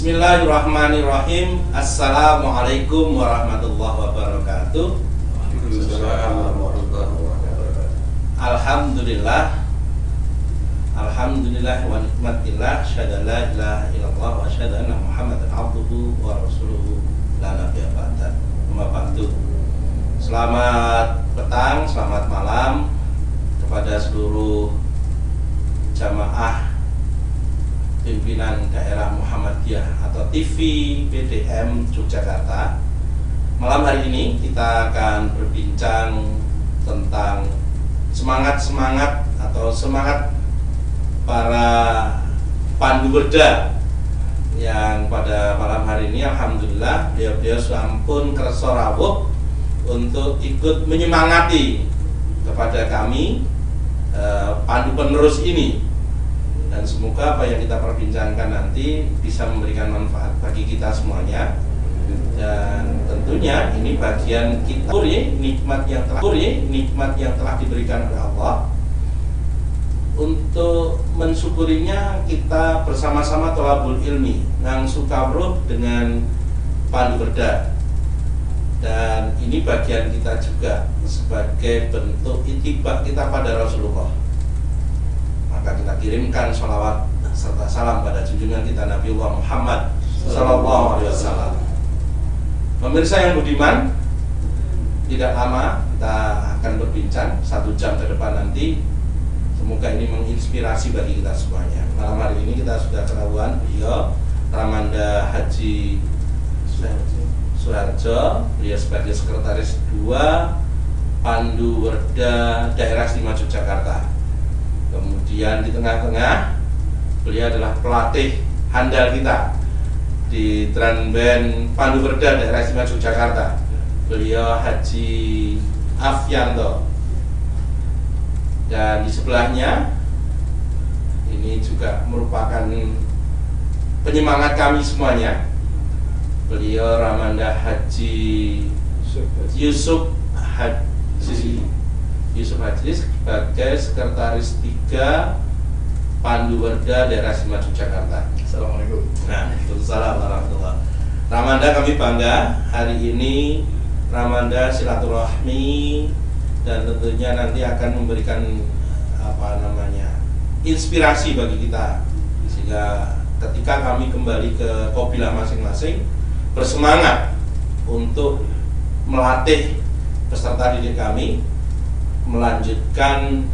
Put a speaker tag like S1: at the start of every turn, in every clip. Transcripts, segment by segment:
S1: Bismillahirrahmanirrahim. Assalamualaikum warahmatullahi wabarakatuh. Alhamdulillah. Alhamdulillah wa nikmatillah. Asyhadu an la ilaha illallah wa asyhadu anna Muhammadan abduhu wa rasuluhu la nabiyya ba'da. Amma ba'du. Selamat petang, selamat malam kepada seluruh jamaah pimpinan daerah Muhammadiyah atau TV PDM Yogyakarta. Malam hari ini kita akan berbincang tentang semangat para pandu werda yang pada malam hari ini alhamdulillah beliau sampun kersa rawuh untuk ikut menyemangati kepada kami pandu penerus ini. Dan semoga apa yang kita perbincangkan nanti bisa memberikan manfaat bagi kita semuanya. Dan tentunya ini bagian kita nikmat yang telah diberikan oleh Allah. Untuk mensyukurinya kita bersama-sama thalabul ilmi nang sukawruh dengan pandu werda. Dan ini bagian kita juga sebagai bentuk ittiba kita pada Rasulullah. Maka kita kirimkan sholawat serta salam pada junjungan kita Nabiullah Muhammad sallallahu alaihi wasallam. Pemirsa yang budiman, tidak lama kita akan berbincang 1 jam ke depan nanti. Semoga ini menginspirasi bagi kita semuanya. Malam hari ini kita sudah ketahuan beliau Ramanda Haji Suharjo, beliau sebagai sekretaris 2 Pandu Werda Daerah Istimewa Yogyakarta. Kemudian di tengah-tengah beliau adalah pelatih handal kita di drum band Pandu Werda Daerah Istimewa Yogyakarta. Beliau Haji Afyanto. Dan di sebelahnya ini juga merupakan penyemangat kami semuanya. Beliau Ramanda Haji Yusuf Haji sebagai sekretaris 3 Pandu Werda Daerah Istimewa Yogyakarta.
S2: Assalamualaikum.
S1: Waalaikumsalam warahmatullahi. Ramanda, kami bangga hari ini Ramanda silaturahmi dan tentunya nanti akan memberikan inspirasi bagi kita, sehingga ketika kami kembali ke Kobilah masing-masing bersemangat untuk melatih peserta didik kami melanjutkan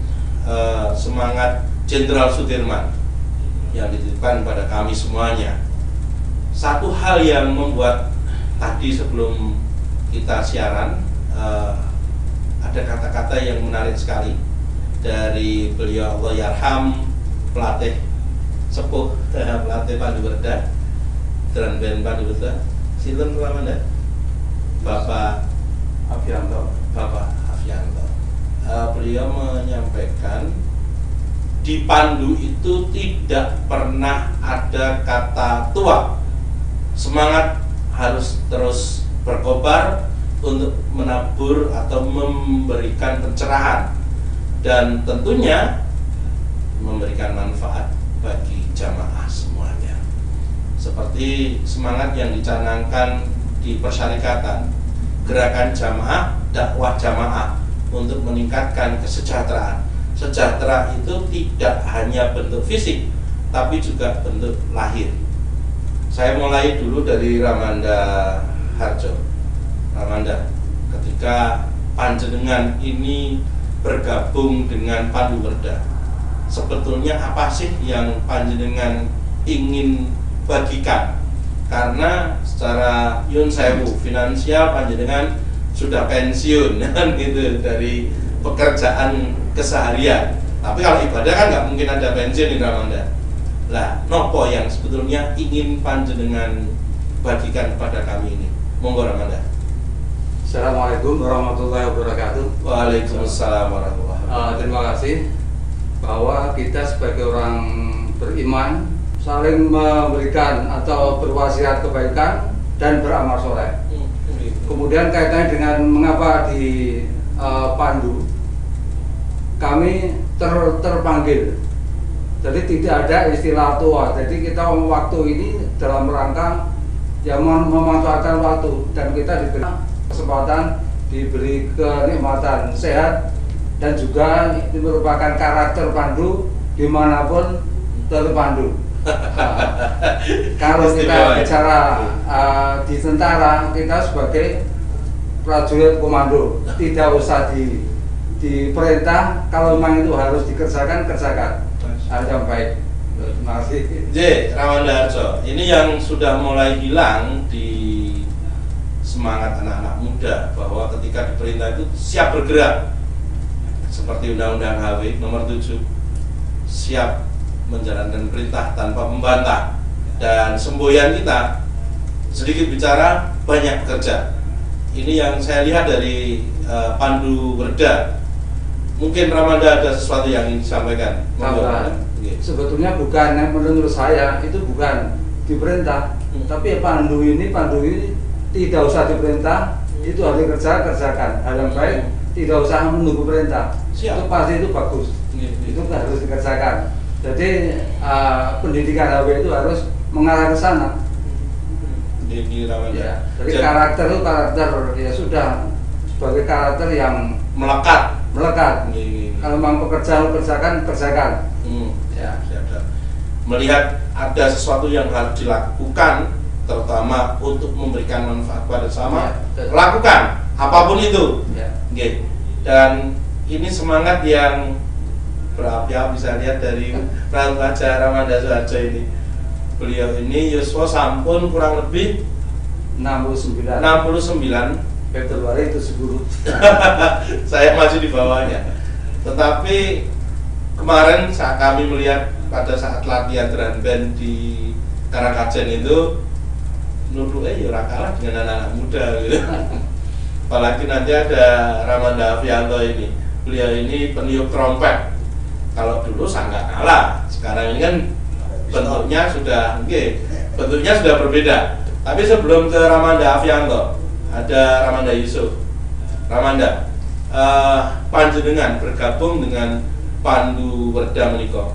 S1: semangat Jenderal Sudirman yang dititipkan pada kami semuanya. Satu hal yang membuat tadi sebelum kita siaran ada kata-kata yang menarik sekali dari beliau Allah yarham, pelatih sepuh pelatih Pandu Werda dan band Pandu Werda. Sinten Ramanda? Bapak Afyanto. Beliau menyampaikan di Pandu itu tidak pernah ada kata tua. Semangat harus terus berkobar untuk menabur atau memberikan pencerahan dan tentunya memberikan manfaat bagi jamaah semuanya. Seperti semangat yang dicanangkan di persyarikatan, gerakan jamaah, dakwah jamaah untuk meningkatkan kesejahteraan. Sejahtera itu tidak hanya bentuk fisik, tapi juga bentuk lahir. Saya mulai dulu dari Ramanda Harjo. Ramanda, ketika panjenengan ini bergabung dengan Pandu Werda, sebetulnya apa sih yang panjenengan ingin bagikan? Karena secara yun sewu finansial panjenengan sudah pensiun kan gitu dari pekerjaan keseharian. Tapi kalau ibadah kan nggak mungkin ada pensiun di Ramanda. Lah, nopo yang sebetulnya ingin panjenengan bagikan kepada kami ini? Monggo Ramanda.
S2: Assalamualaikum warahmatullahi wabarakatuh.
S1: Waalaikumsalam warahmatullahi wabarakatuh.
S2: Terima kasih bahwa kita sebagai orang beriman saling memberikan atau berwasiat kebaikan dan beramal soleh. Kemudian kaitannya dengan mengapa di Pandu kami terpanggil Jadi tidak ada istilah tua. Jadi kita waktu ini dalam rangka yang memanfaatkan waktu, dan kita diberi kesempatan, diberi kenikmatan sehat, dan juga itu merupakan karakter pandu dimanapun terpandu. Kalau kita bicara di tentara, kita sebagai prajurit komando tidak usah diperintah, kalau memang itu harus dikerjakan, kerjakan. Yang baik. Terima kasih.
S1: J. Ramanda Harjo, ini yang sudah mulai hilang di semangat anak-anak muda, bahwa ketika diperintah itu siap bergerak, seperti Undang-Undang HW nomor 7, siap menjalankan perintah tanpa membantah. Dan semboyan kita sedikit bicara, banyak bekerja. Ini yang saya lihat dari Pandu Werda. Mungkin Ramanda ada sesuatu yang ingin disampaikan.
S2: Sebetulnya bukan, menurut saya itu bukan diperintah, tapi Pandu ini tidak usah diperintah, itu harus kerjakan. Hal yang baik tidak usah menunggu perintah. Itu pasti itu bagus. Itu harus dikerjakan. Jadi pendidikan HW itu harus mengarah ke sana. Ya, jadi karakter itu karakter ya sudah sebagai karakter yang
S1: melekat.
S2: Kalau memang kerjakan. Ya.
S1: Melihat ada sesuatu yang harus dilakukan, terutama untuk memberikan manfaat pada sama, lakukan apapun itu. Dan ini semangat yang berapi-api, bisa lihat dari wajah Ramanda Suharjo ini. Beliau ini yuswa sampun kurang lebih
S2: 69 Februari itu 10.
S1: Saya masih di bawahnya. Tetapi kemarin saat kami melihat pada saat latihan drum band di Karangkajen itu, nuduhnya ya ora kalah dengan anak-anak muda gitu. Apalagi nanti ada Ramanda Avianto ini. Beliau ini peniup trompet. Kalau dulu sangat kalah. Sekarang ini kan bentuknya sudah berbeda. Tapi sebelum ke Ramanda Avianto, ada Ramanda Yusuf. Ramanda, panjenengan bergabung dengan Pandu Werda menika.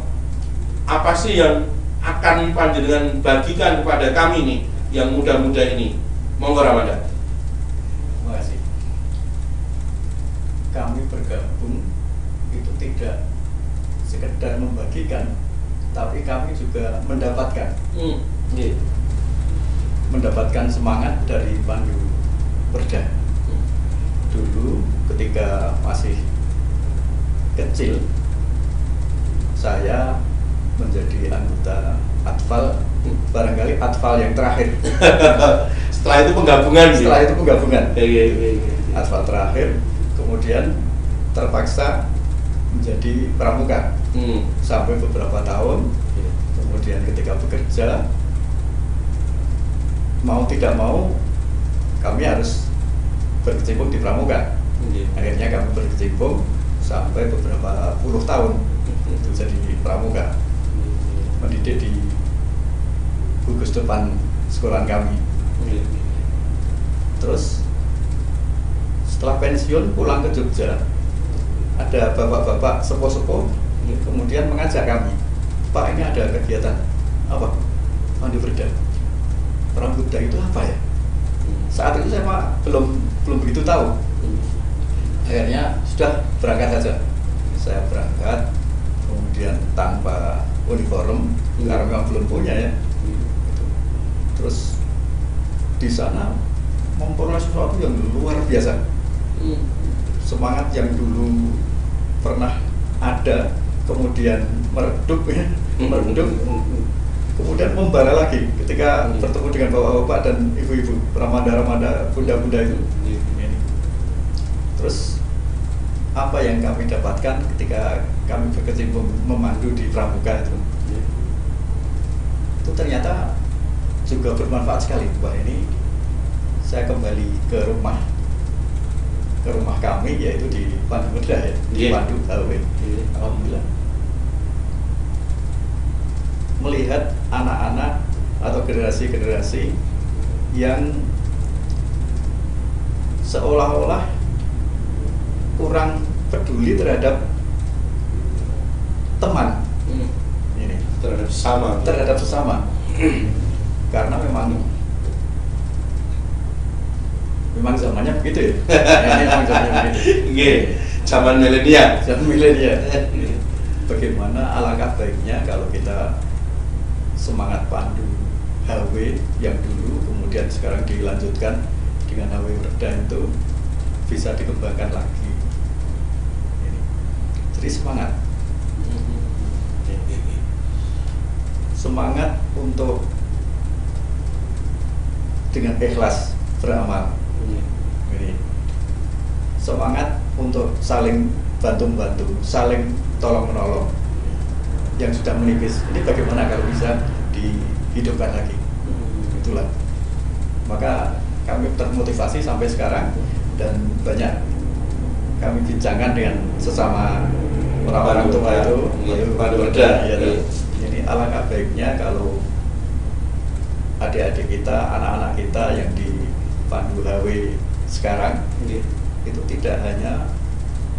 S1: Apa sih yang akan panjenengan bagikan kepada kami nih, yang muda-muda ini? Monggo Ramanda.
S3: Terima kasih. Kami bergabung itu tidak sekedar membagikan, tapi kami juga mendapatkan. Mendapatkan semangat dari Pandu Werda. Dulu ketika masih kecil, saya menjadi anggota Atfal, barangkali Atfal yang terakhir.
S1: Setelah itu penggabungan.
S3: Atfal terakhir, kemudian terpaksa menjadi pramuka sampai beberapa tahun. Kemudian ketika bekerja, mau tidak mau kami harus berkecimpung di pramuka. Akhirnya kami berkecimpung sampai beberapa puluh tahun itu jadi pramuka, mendidik di gugus depan sekolahan kami. Terus setelah pensiun pulang ke Jogja, ada bapak-bapak sepuh-sepuh kemudian mengajak kami, Pak, ini ada kegiatan apa? Pandu Werda. Orang Buddha itu apa ya? Saat itu saya belum begitu tahu. Akhirnya sudah berangkat saja. Saya berangkat, kemudian tanpa uniform karena memang belum punya ya. Terus di sana memperoleh sesuatu yang luar biasa. Semangat yang dulu pernah ada, kemudian meredup ya, kemudian membara lagi ketika bertemu dengan bapak-bapak dan ibu-ibu, ramanda-ramanda, bunda-bunda itu. Terus apa yang kami dapatkan ketika kami berkecimpung memandu di pramuka itu ternyata juga bermanfaat sekali. Wah, ini saya kembali ke rumah kami, yaitu di Pandu Werda ya, di Pandu HW. Alhamdulillah, melihat anak-anak atau generasi-generasi yang seolah-olah kurang peduli terhadap teman.
S1: terhadap sesama.
S3: Karena memang zamannya begitu ya. Memang zamannya begitu.
S1: Zaman milenial.
S3: Bagaimana alangkah baiknya kalau kita semangat pandu HW yang dulu kemudian sekarang dilanjutkan dengan HW Werda itu bisa dikembangkan lagi. Jadi semangat untuk dengan ikhlas beramal. Ini semangat untuk saling bantu-bantu, saling tolong-menolong. Yang sudah menipis, ini bagaimana kalau bisa dihidupkan lagi? Itulah. Maka kami termotivasi sampai sekarang dan banyak kami bincangkan dengan sesama orang-orang tua itu,
S1: Pandu Werda.
S3: Jadi alangkah baiknya kalau adik-adik kita, anak-anak kita yang di Pandu HW sekarang itu tidak hanya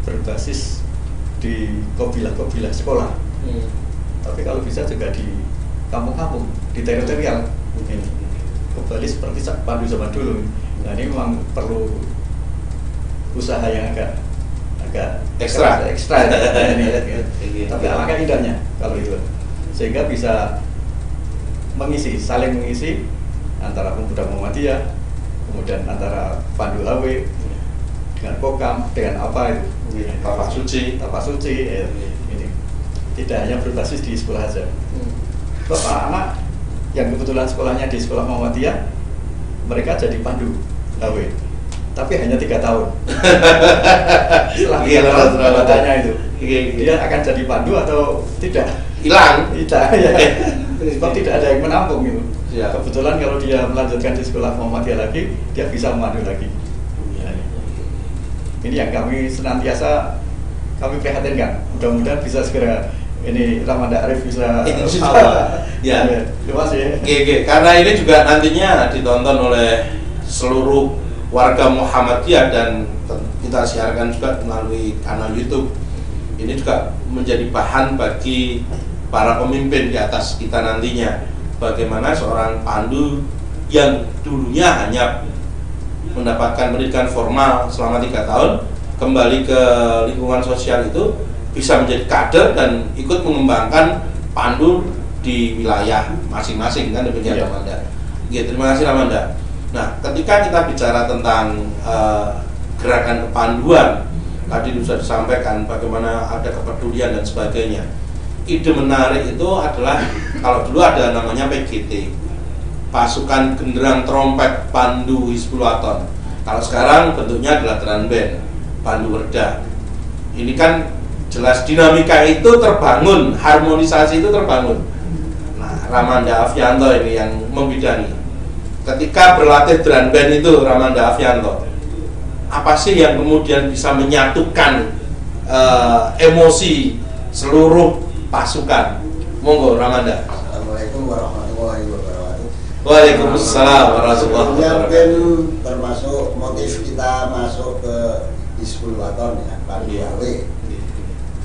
S3: berbasis di kobilah-kobilah sekolah, tapi kalau bisa juga di kampung-kampung, di teritorial. Kembali seperti Pandu zaman dulu. Nah ini memang perlu usaha yang agak
S1: ekstra
S3: ini. Tapi alangkah indahnya kalau itu, sehingga bisa saling mengisi antara pemuda Muhammadiyah, kemudian antara Pandu HW dengan Kokam, dengan apa itu, Tapak Suci ini tidak hanya berbasis di sekolah saja. Anak yang kebetulan sekolahnya di sekolah Muhammadiyah, mereka jadi Pandu HW, tapi hanya 3 tahun. Setelah 3 tahun jabatannya itu, dia akan jadi Pandu atau tidak?
S1: Hilang.
S3: Ya. Sebab tidak ada yang menampung itu. Kebetulan kalau dia melanjutkan di sekolah Muhammadiyah lagi, dia bisa memandu lagi. Ini yang kami senantiasa kami prihatinkan. Mudah-mudahan bisa segera ini Ramanda Arif bisa
S1: karena ini juga nantinya ditonton oleh seluruh warga Muhammadiyah dan kita siarkan juga melalui kanal YouTube. Ini juga menjadi bahan bagi para pemimpin di atas kita nantinya, bagaimana seorang pandu yang dulunya hanya mendapatkan pendidikan formal selama 3 tahun kembali ke lingkungan sosial itu bisa menjadi kader dan ikut mengembangkan pandu di wilayah masing-masing, kan demikian Ramanda. Terima kasih Ramanda. Nah, ketika kita bicara tentang gerakan kepanduan, tadi sudah disampaikan bagaimana ada kepedulian dan sebagainya. Ide menarik itu adalah kalau dulu ada namanya PGT, Pasukan Genderang Trompet Pandu Hizbul Waton. Kalau sekarang bentuknya adalah drum band Pandu Werda. Ini kan jelas dinamika itu terbangun, harmonisasi itu terbangun. Nah, Ramanda Afianto ini yang membidangi. Ketika berlatih drum band itu Ramanda Afianto, apa sih yang kemudian bisa menyatukan emosi seluruh pasukan? Monggo Ramanda.
S4: Assalamualaikum warahmatullahi wabarakatuh.
S1: Waalaikumsalam warahmatullahi wabarakatuh.
S4: Termasuk motif kita masuk ke Hizbul Waton ya, Pandu HW.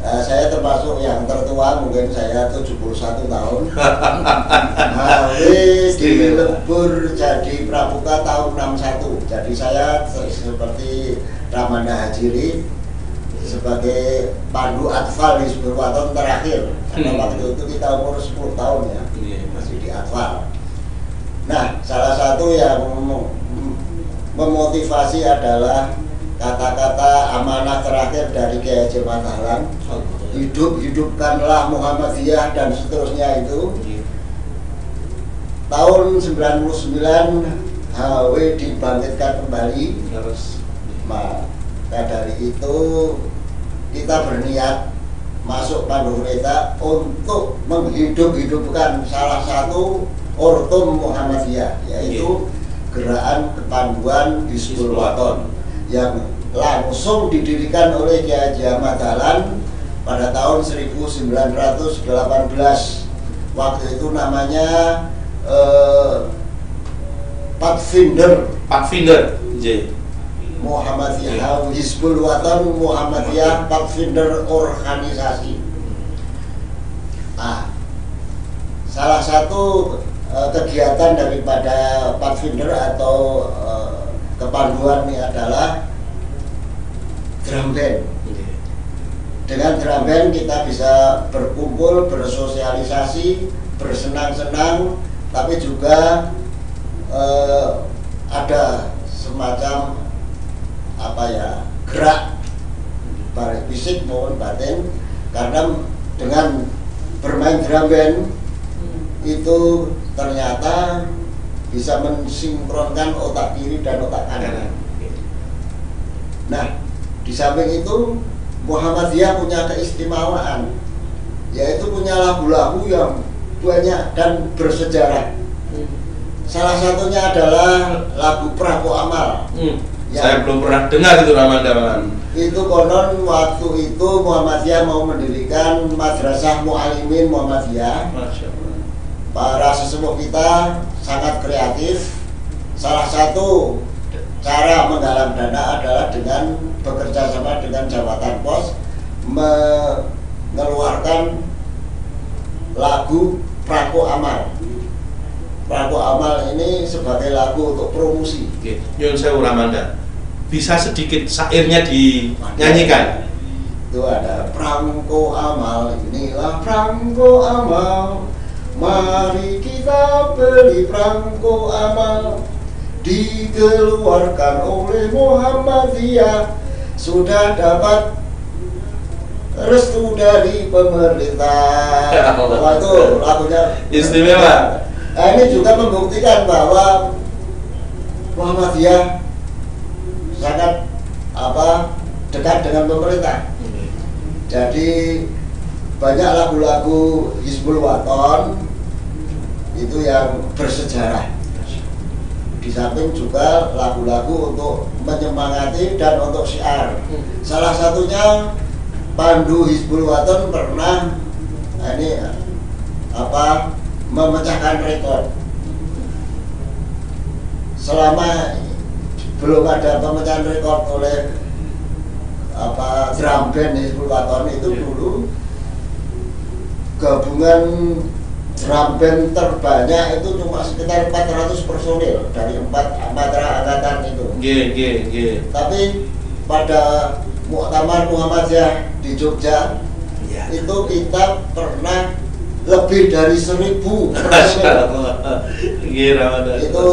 S4: Saya termasuk yang tertua, mungkin saya 71 tahun. HW dilebur jadi pramuka tahun 61. Jadi saya seperti Ramanda Hajiri sebagai pandu atfal di Hizbul Waton terakhir. Karena waktu itu kita umur 10 tahun ya, masih di atfal. Nah, salah satu yang memotivasi adalah kata-kata amanah terakhir dari Kiai Haji Ahmad Dahlan, hidupkanlah Muhammadiyah dan seterusnya itu. Tahun 99 HW dibangkitkan kembali. Maka dari itu kita berniat masuk Pandu Werda untuk menghidup-hidupkan salah satu ortum Muhammadiyah, yaitu gerakan kepanduan Hizbul Waton yang langsung didirikan oleh Kiai Haji Ahmad Dahlan pada tahun 1918. Waktu itu namanya Pathfinder Muhammadiyah Hizbul Waton Muhammadiyah Pathfinder organisasi. salah satu kegiatan daripada Pathfinder atau kepanduan ini adalah drum band. Dengan drum band kita bisa berkumpul, bersosialisasi, bersenang-senang, tapi juga ada semacam gerak baik fisik maupun batin, karena dengan bermain drum band itu ternyata bisa mensinkronkan otak kiri dan otak kanan. Nah, di samping itu Muhammadiyah punya keistimewaan, yaitu punya lagu-lagu yang banyak dan bersejarah. Salah satunya adalah lagu Prabu Amal.
S1: Saya belum pernah dengar itu Ramanda.
S4: Itu konon waktu itu Muhammadiyah mau mendirikan Madrasah Mu'alimin Muhammadiyah.
S1: Masya Allah.
S4: Para sesepuh kita sangat kreatif. Salah satu cara menggalang dana adalah dengan bekerja sama dengan Jabatan Pos mengeluarkan lagu Prabu Amal. Prabu Amal ini sebagai lagu untuk promosi.
S1: Nyun Sewu Ramanda, bisa sedikit syairnya dinyanyikan?
S4: Itu ada Prangko Amal, inilah Prangko Amal, mari kita beli Prangko Amal, dikeluarkan oleh Muhammadiyah, sudah dapat restu dari pemerintah. Wah, itu lagunya
S1: istimewa.
S4: Nah, ini juga membuktikan bahwa Muhammadiyah sangat dekat dengan pemerintah. Jadi banyak lagu-lagu Hizbul Waton itu yang bersejarah. Di samping juga lagu-lagu untuk menyemangati dan untuk syiar. Salah satunya Pandu Hizbul Waton pernah memecahkan rekor. Selama belum ada pemecahan rekor oleh drum band Hizbul Waton itu dulu gabungan drum band terbanyak itu cuma sekitar 400 personil dari 4 matra angkatan itu. Tapi pada Muktamar Muhammadiyah di Jogja itu kita pernah lebih dari 1.000 personil. Itu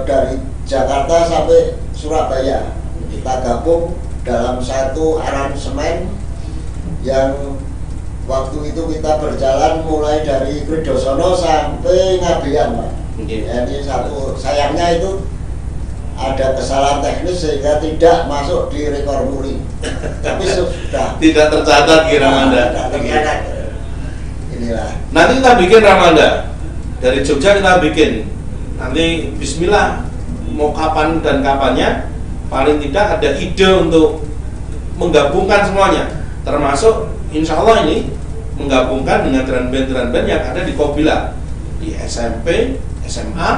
S4: dari Jakarta sampai Surabaya kita gabung dalam satu aransemen yang waktu itu kita berjalan mulai dari Kridosono sampai Ngabean, Pak. Jadi sayangnya itu ada kesalahan teknis sehingga tidak masuk di rekor muri. Tapi sudah
S1: tidak tercatat Ramanda.
S4: Inilah.
S1: Nanti kita bikin Ramanda dari Jogja, kita bikin. Nanti Bismillah mau kapan dan kapannya, paling tidak ada ide untuk menggabungkan semuanya, termasuk insya Allah ini menggabungkan dengan drum band yang ada di Kobila, di SMP, SMA,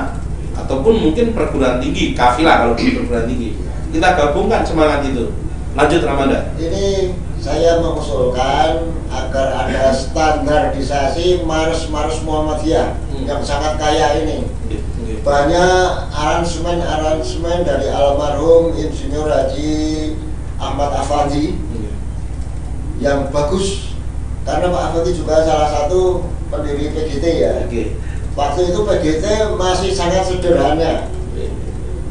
S1: ataupun mungkin perguruan tinggi, kafilah kalau di perguruan tinggi. Kita gabungkan semangat itu. Lanjut Ramanda.
S4: Ini saya mengusulkan agar ada standarisasi Mars Muhammadiyah yang sangat kaya ini. Banyak aransemen dari almarhum Insinyur Haji Ahmad Afandi yang bagus, karena Pak Afandi juga salah satu pendiri PGT ya. Waktu itu PGT masih sangat sederhana,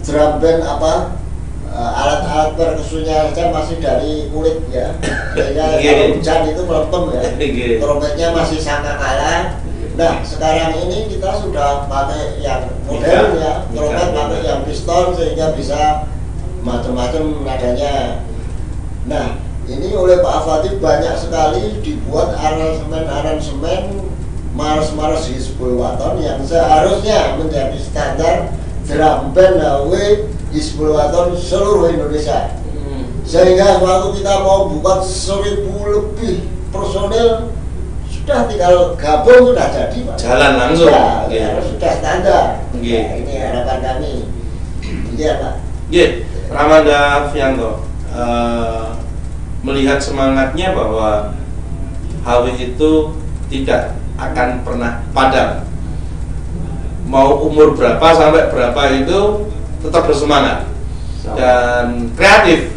S4: drum band alat-alat perkusinya saja masih dari kulit ya, sehingga kalau hujan itu melempem ya, trompetnya masih sangat kalah. Nah sekarang ini kita sudah pakai yang modern ya, trompet pakai yang piston sehingga bisa macam-macam nadanya. Nah ini oleh Pak Afandi banyak sekali dibuat aransemen Mars Hizbul Waton yang seharusnya menjadi standar drum band Hizbul Waton seluruh Indonesia. Sehingga waktu kita mau buat 1.000 lebih personil, sudah tinggal gabung sudah jadi, Pak.
S1: Jalan langsung.
S4: Sudah standar. Ini harapan kami. Iya, Pak.
S1: Ramanda Fianto, melihat semangatnya bahwa HW itu tidak akan pernah padam. Mau umur berapa sampai berapa itu tetap bersemangat dan kreatif.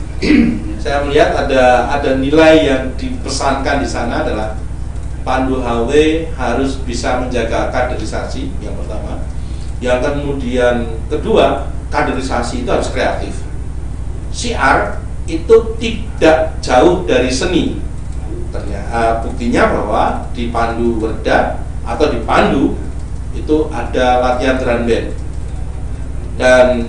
S1: Saya melihat ada nilai yang dipesankan di sana adalah Pandu HW harus bisa menjaga kaderisasi yang pertama. Yang kemudian kedua, kaderisasi itu harus kreatif. Syiar itu tidak jauh dari seni. Ternyata buktinya bahwa di Pandu Werda atau di Pandu itu ada latihan drum band. Dan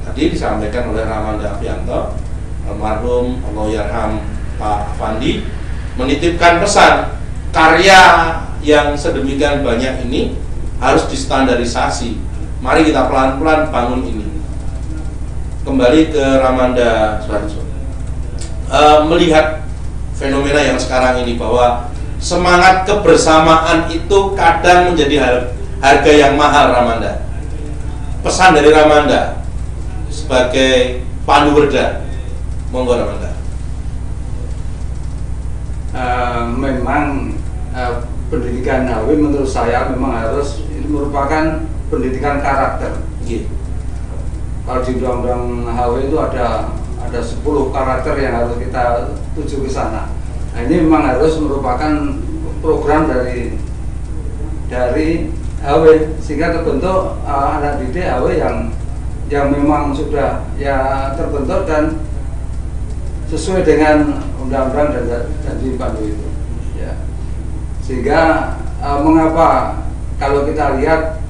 S1: tadi disampaikan oleh Ramanda Afianto, almarhum Allahyarham Pak Fandi menitipkan pesan, karya yang sedemikian banyak ini harus distandarisasi. Mari kita pelan-pelan bangun ini. Kembali ke Ramanda Suharso, melihat fenomena yang sekarang ini bahwa semangat kebersamaan itu kadang menjadi harga yang mahal. Ramanda, pesan dari Ramanda sebagai Pandu Werda, monggo Ramanda.
S2: Memang pendidikan HW menurut saya memang harus merupakan pendidikan karakter. Kalau di undang-undang HW itu ada 10 karakter yang harus kita tuju ke sana. Nah, ini memang harus merupakan program dari HW sehingga terbentuk anak didik HW yang memang sudah ya terbentuk dan sesuai dengan undang-undang dan janji Pandu itu. Ya. Sehingga mengapa kalau kita lihat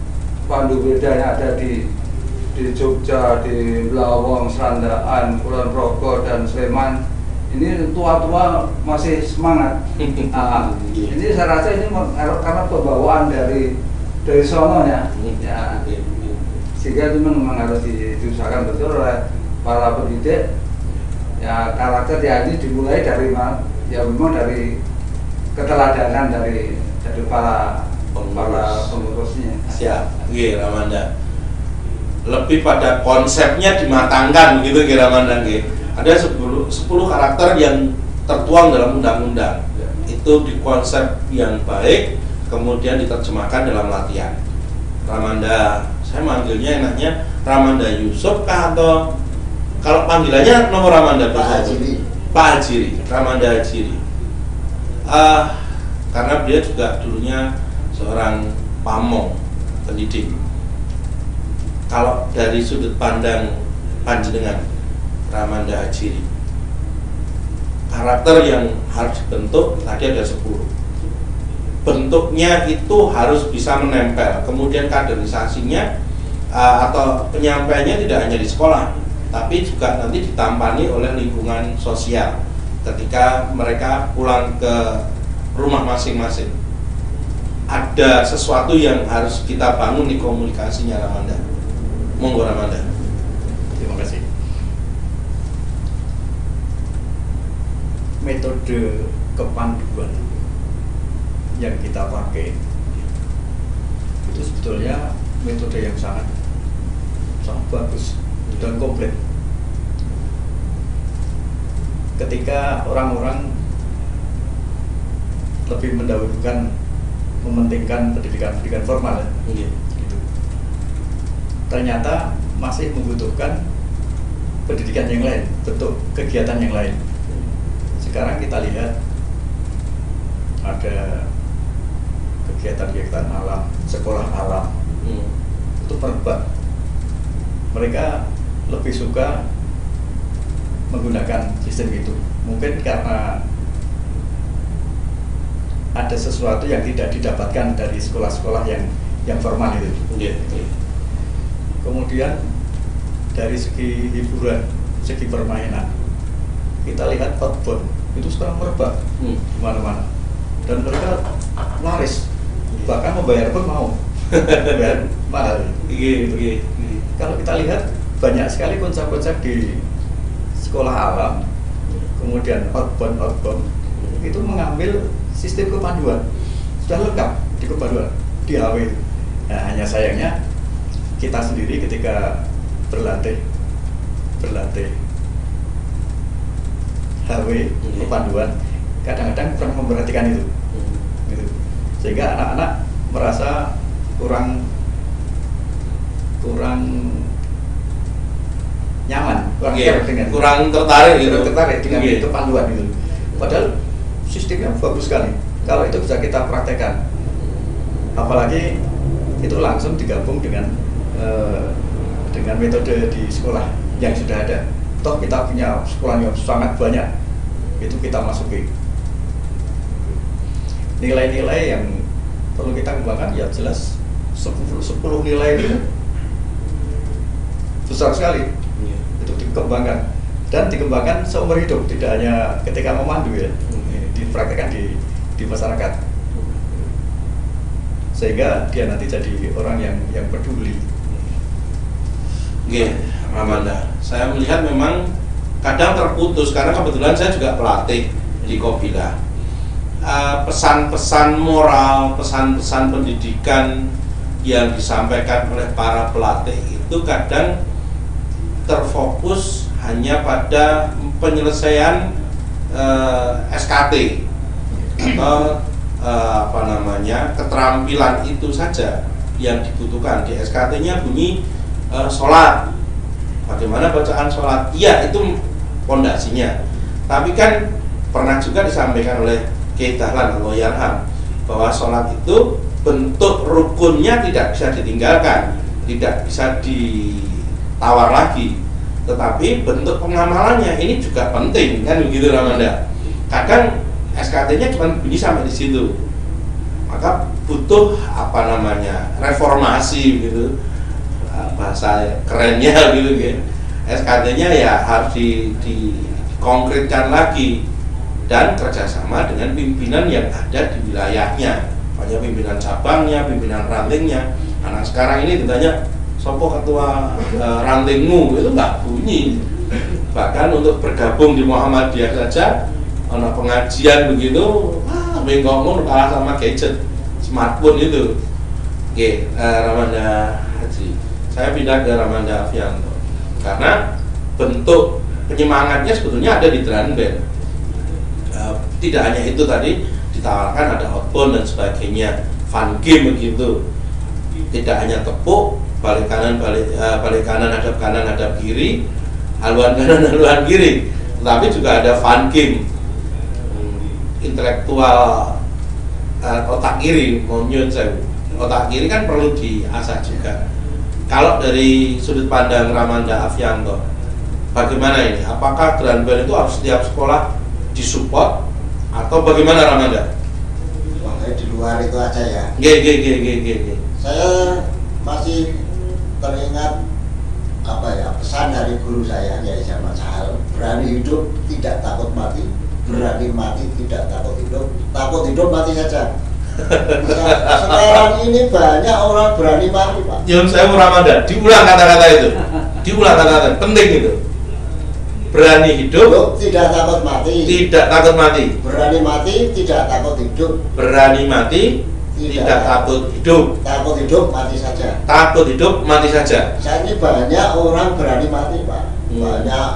S2: Pandu Werda yang ada di Jogja, di Blawong, Serandaan, Kulon Progo dan Sleman ini tua-tua masih semangat. Ini saya rasa ini karena pembawaan dari sononya, ya. Sehingga itu memang harus diusahakan betul oleh para pendidik. Ya karakter ya ini dimulai dari ya memang dari keteladanan dari para pengurusnya.
S1: Siap, Ramanda. Lebih pada konsepnya dimatangkan begitu Ramanda. Ada 10 karakter yang tertuang dalam undang-undang. Itu dikonsep yang baik, kemudian diterjemahkan dalam latihan. Ramanda, saya manggilnya enaknya Ramanda Yusuf kah atau kalau panggilannya nomor Ramanda?
S4: Pak Hajiri.
S1: Pak Hajiri, Ramanda Hajiri. Karena dia juga dulunya seorang pamong, pendidik. Kalau dari sudut pandang panjenengan Ramanda Hajiri, karakter yang harus dibentuk tadi ada 10. Bentuknya itu harus bisa menempel. Kemudian kaderisasinya atau penyampaiannya tidak hanya di sekolah, tapi juga nanti ditampani oleh lingkungan sosial ketika mereka pulang ke rumah masing-masing. Ada sesuatu yang harus kita bangun di komunikasinya Ramanda. Monggo Ramanda.
S3: Terima kasih. Metode kepanduan yang kita pakai itu sebetulnya metode yang sangat bagus dan komplit. Ketika orang-orang lebih mendahulukan mementingkan pendidikan formal, gitu. Ternyata masih membutuhkan pendidikan yang lain, bentuk kegiatan yang lain. Sekarang kita lihat ada kegiatan-kegiatan alam, sekolah alam, itu merebak. Mereka lebih suka menggunakan sistem itu. Mungkin karena ada sesuatu yang tidak didapatkan dari sekolah-sekolah yang formal itu. Kemudian dari segi hiburan, segi permainan, kita lihat outbound itu sekarang merebak di mana-mana dan mereka laris, bahkan membayar pun mau, bayar mahal. Kalau kita lihat banyak sekali konsep-konsep di sekolah alam, kemudian outbound itu mengambil sistem kepanduan, sudah lengkap di kepanduan di HW. Nah, hanya sayangnya kita sendiri ketika berlatih HW kepanduan kadang-kadang kurang memperhatikan itu. Gitu. sehingga anak-anak merasa kurang nyaman,
S1: kurang tertarik gitu.
S3: Dengan itu panduan itu. Padahal sistemnya bagus sekali. Kalau itu bisa kita praktekkan, apalagi itu langsung digabung dengan metode di sekolah yang sudah ada. Toh kita punya sekolah yang sangat banyak, itu kita masuki. Nilai-nilai yang perlu kita kembangkan ya jelas 10 nilai itu besar sekali. Itu dikembangkan dan dikembangkan seumur hidup, tidak hanya ketika memandu ya, dipraktekkan di masyarakat, sehingga dia nanti jadi orang yang peduli.
S1: Oke, Ramanda, saya melihat memang kadang terputus karena kebetulan saya juga pelatih di Kopila. Pesan-pesan moral, pesan-pesan pendidikan yang disampaikan oleh para pelatih itu kadang terfokus hanya pada penyelesaian SKT atau keterampilan itu saja yang dibutuhkan. Di SKT-nya bunyi sholat, bagaimana bacaan sholat, iya itu pondasinya. Tapi kan pernah juga disampaikan oleh Kiai Dahlan Allahyarham bahwa sholat itu bentuk rukunnya tidak bisa ditinggalkan, tidak bisa ditawar lagi, tetapi bentuk pengamalannya ini juga penting, kan begitu Ramanda. Kadang SKT-nya cuma bunyi sampai di situ, maka butuh reformasi gitu, bahasa kerennya gitu kan. SKT-nya ya harus dikonkretkan lagi dan kerjasama dengan pimpinan yang ada di wilayahnya, banyak pimpinan cabangnya, pimpinan rantingnya. Anak sekarang ini ditanya sopo ketua rantingmu, itu nggak bunyi. Bahkan untuk bergabung di Muhammadiyah saja, anak pengajian begitu, bengkokmu kalah sama gadget, smartphone itu. Oke, Ramanda Haji, saya pindah ke Ramanda Afianto karena bentuk penyemangatnya sebetulnya ada di drum band. Tidak hanya itu tadi ditawarkan ada outbound dan sebagainya, fun game begitu. Tidak hanya tepuk, balik kanan hadap kiri, haluan kanan haluan kiri, tapi juga ada fun game, intelektual, otak kiri, otak kiri kan perlu diasah juga. Kalau dari sudut pandang Ramanda Afianto, bagaimana ini? Apakah drum band itu harus setiap sekolah disupport atau bagaimana Ramanda?
S4: Di luar itu aja ya.
S1: Saya
S4: masih teringat pesan dari guru saya Kiai Jamal Sahal, berani hidup tidak takut mati, berani mati tidak takut hidup mati saja. Sekarang ini banyak orang berani mati, Pak.
S1: Yun saya Ramanda, diulang kata-kata itu, penting itu. Berani hidup
S4: tidak takut mati.
S1: Berani mati tidak takut hidup. Berani mati tidak takut hidup.
S4: Takut hidup mati saja.
S1: Saat
S4: ini banyak orang berani mati, Pak. Banyak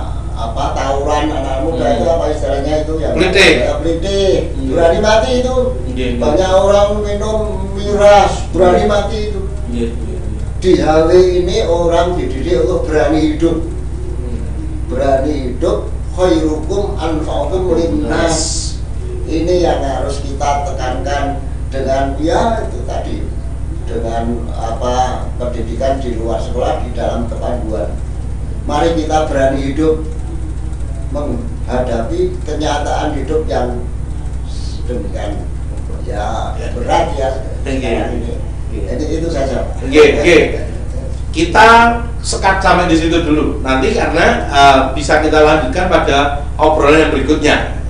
S4: tawuran anak muda itu istilahnya itu yang pelitih. Berani mati itu. Banyak orang minum miras, berani mati itu. Di HW ini orang dididik untuk berani hidup. Khairukum anfa'ukum linnas. Ini yang harus kita tekankan dengan itu tadi, dengan pendidikan di luar sekolah, di dalam kepanduan. Mari kita berani hidup menghadapi kenyataan hidup yang demikian berat ya sekarang ini. Jadi itu saja.
S1: Kita sekat sampai di situ dulu. Nanti karena bisa kita lanjutkan pada obrolan yang berikutnya.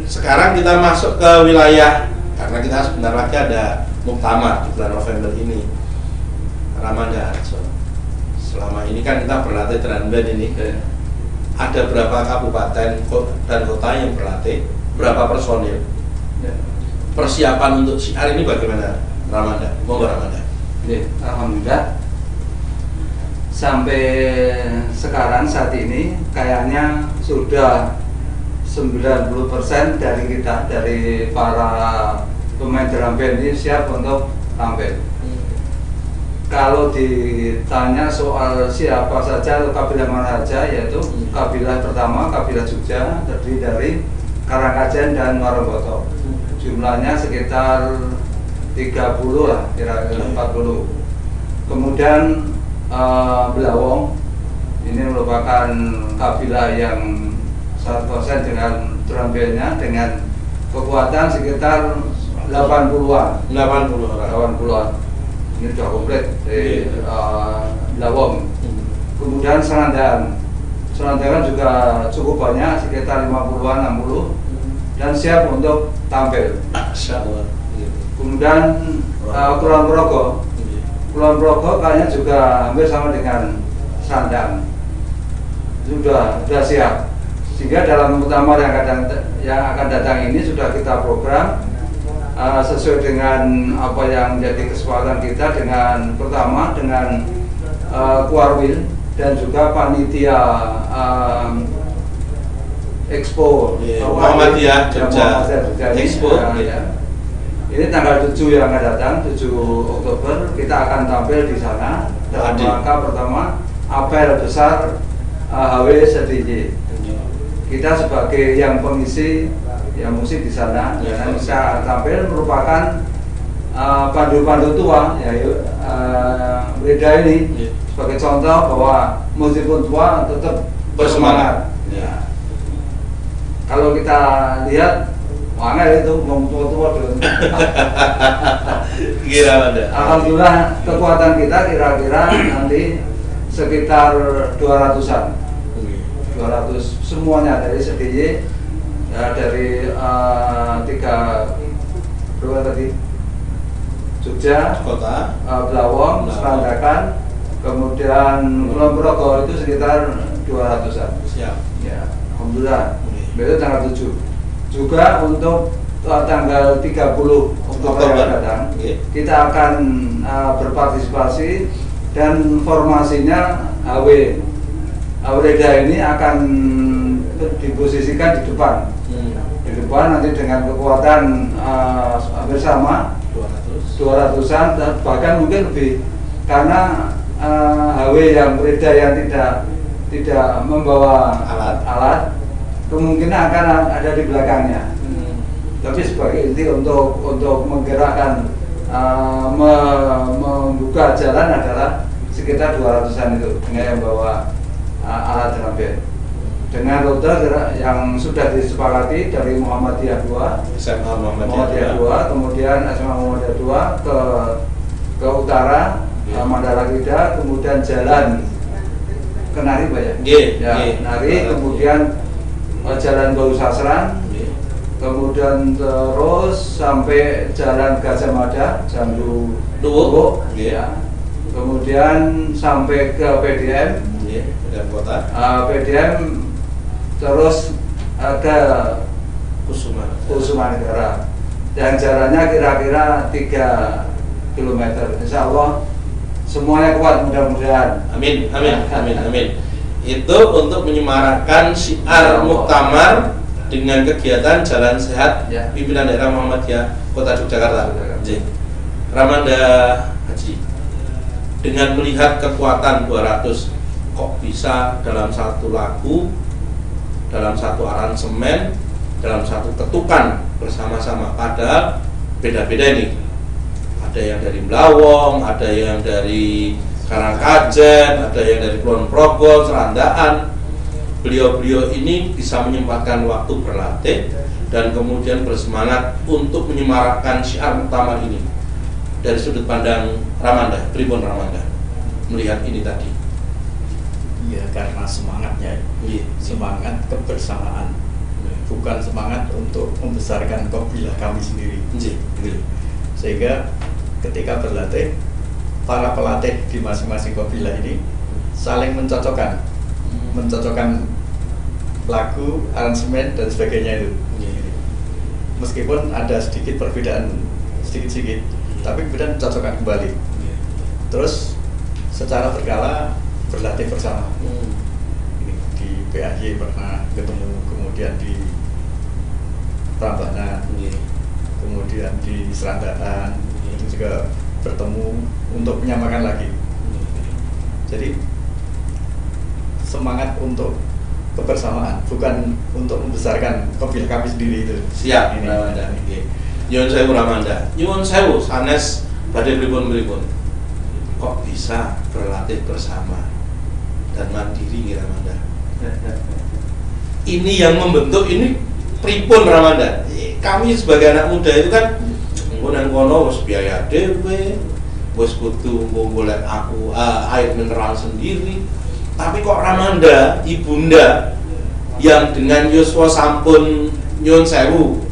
S1: Sekarang kita masuk ke wilayah, karena kita sebentar lagi ada muktamar di bulan November ini. Ramanda, selama ini kan kita berlatih drum band ini. Ada berapa kabupaten dan kota yang berlatih? Berapa personil? Persiapan untuk syiar ini bagaimana, Ramanda? Monggo Ramanda.
S2: Alhamdulillah. Sampai sekarang saat ini kayaknya sudah 90% dari para pemain drum band ini siap untuk tampil. Kalau ditanya soal siapa saja atau kabilah mana saja, yaitu kabilah pertama, kabilah Jogja, terdiri dari Karangkajen dan Warungkoto. Jumlahnya sekitar 30 lah, kira-kira 40. Kemudian Blawong ini merupakan kabilah yang 100% dengan drum bandnya dengan kekuatan sekitar 80-an. 80-an. Ini sudah komplit di Blawong. Kemudian Serandan juga cukup banyak, sekitar 50-an, 60, dan siap untuk tampil. Kemudian Kulon Progo kayaknya juga hampir sama dengan Sandang, sudah siap. Sehingga dalam muktamar yang akan datang ini sudah kita program sesuai dengan apa yang menjadi kesepakatan kita dengan pertama dengan Kuarwil dan juga panitia Expo
S1: Muhammadiyah Jogja Expo.
S2: Ini tanggal 7 yang akan datang, 7 Oktober kita akan tampil di sana dalam rangka pertama apel besar HW SDY. Kita sebagai yang pengisi yang musik di sana, dan bisa tampil merupakan pandu-pandu tua, yaitu Breda ini sebagai contoh bahwa meskipun tua tetap bersemangat. Ya. Kalau kita lihat, mana itu tua-tua dulu. Alhamdulillah kekuatan kita kira-kira nanti sekitar 200-an. 200 semuanya dari SDY, ya, dari berapa tadi? Jogja,
S1: Kota,
S2: Blawong, Serandakan, kemudian Kulon Progo itu sekitar 200-an.
S1: Siap.
S2: Ya, alhamdulillah. Itu tanggal 7. Juga untuk tanggal 30 Oktober yang datang, kita akan berpartisipasi dan formasinya HW. Aureda ini akan diposisikan di depan. Di depan nanti dengan kekuatan hampir sama 200-an, bahkan mungkin lebih, karena HW yang Aureda yang tidak membawa alat kemungkinan akan ada di belakangnya. Tapi sebagai inti untuk menggerakkan membuka jalan adalah sekitar 200-an itu dengan yang bawa alat drum band. Dengan rute yang sudah disepakati dari Muhammadiyah 2,
S1: SMA
S2: Muhammadiyah 2, kemudian SMA Muhammadiyah 2 ke utara, Mandala Kida, kemudian jalan ke Nari, Pak ya? Nari, kemudian jalan Bau Sasran, kemudian terus sampai jalan Gajah Mada, Jambu Luwuk, ya. Kemudian sampai ke PDM,
S1: Kota,
S2: PDM terus ke Kusuma Negara, dan jalannya kira-kira 3 km. Insya Allah semuanya kuat, mudah-mudahan.
S1: Amin. Itu untuk menyemarakkan syiar muktamar dengan kegiatan Jalan Sehat Pimpinan Daerah Muhammadiyah Kota Yogyakarta. Ramanda Haji, dengan melihat kekuatan 200, kok bisa dalam satu lagu, dalam satu aransemen, dalam satu ketukan bersama-sama, padahal beda-beda ini. Ada yang dari Blawong, ada yang dari Karangkajen, ada yang dari Kulon Progo, Serandaan. Beliau-beliau ini bisa menyempatkan waktu berlatih dan kemudian bersemangat untuk menyemarakkan syiar muktamar ini. Dari sudut pandang Ramanda, Tribun Ramanda, melihat ini tadi.
S3: Iya, karena semangatnya, semangat kebersamaan, bukan semangat untuk membesarkan kabilah kami sendiri. Sehingga ketika berlatih, para pelatih di masing-masing kabilah ini saling mencocokkan lagu, aransemen dan sebagainya itu. Meskipun ada sedikit perbedaan sedikit, tapi kemudian mencocokkan kembali. Terus secara berkala berlatih bersama. Di PAY pernah ketemu, kemudian di Prambanan, kemudian di Serandaan itu juga bertemu untuk menyamakan lagi. Jadi semangat untuk kebersamaan, bukan untuk membesarkan kopi kami sendiri itu.
S1: Siap,
S3: Ini.
S1: Ramanda. Nyuwun sewu Ramanda. Nyuwun sewu sanes badhe pripun-pripun. Kok bisa berlatih bersama dan mandiri nggih Ramanda? Ini yang membentuk ini pripun Ramanda? Kami sebagai anak muda itu kan nang kono wis biaya dhewe, wis kudu golek aku air mineral sendiri. Tapi kok Ramanda, ibunda yang dengan yuswa sampun nyuwun sewu,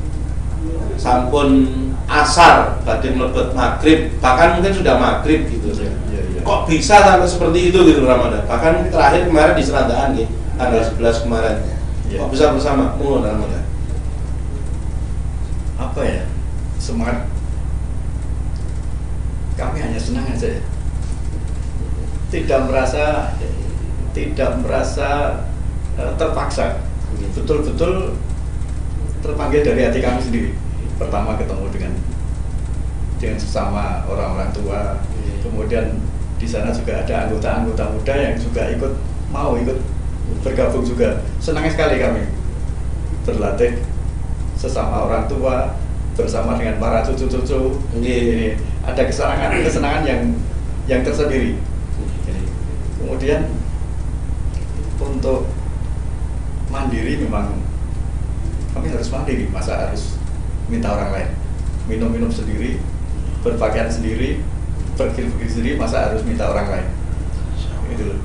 S1: sampun asar badhe mlebet maghrib, bahkan mungkin sudah maghrib gitu.
S3: Ya.
S1: Kok bisa sampai seperti itu gitu Ramanda? Bahkan terakhir kemarin di Serandaan nih, tanggal 11 kemarin.
S3: Ya.
S1: Kok bisa bersama? Mohon Ramanda.
S3: Apa ya, semangat kami hanya senang aja ya, tidak merasa terpaksa, betul-betul terpanggil dari hati kami sendiri. Pertama ketemu dengan sesama orang-orang tua, kemudian di sana juga ada anggota-anggota muda yang juga mau ikut bergabung juga. Senang sekali kami berlatih sesama orang tua bersama dengan para cucu-cucu. Ini ada kesenangan yang tersendiri. Kemudian untuk mandiri, memang kami harus mandiri, masa harus minta orang lain. Minum sendiri, berpakaian sendiri, berpikir sendiri, masa harus minta orang lain. Gitu loh.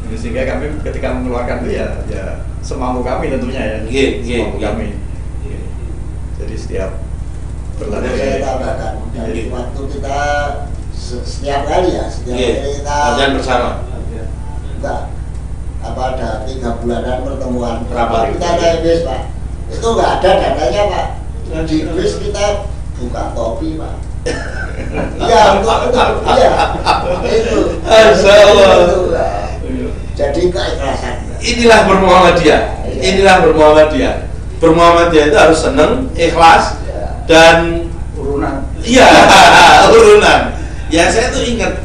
S3: Jadi sehingga kami ketika mengeluarkan itu ya semampu kami tentunya ya. Semampu kami. Jadi setiap berlatih.
S4: Saya tambahkan, dari waktu kita setiap kali kita
S1: latihan bersama.
S4: Enggak, apa ada 3 bulanan pertemuan
S1: Rapat.
S4: kita naik bis Pak, itu nggak ada dananya Pak. Di bis kita buka topi Pak. Iya, itu. Jadi keikhlasan.
S1: Inilah bermuhammadiyah. Bermuhammadiyah itu harus seneng, ikhlas, dan
S2: urunan.
S1: Iya, urunan. Ya saya tuh ingat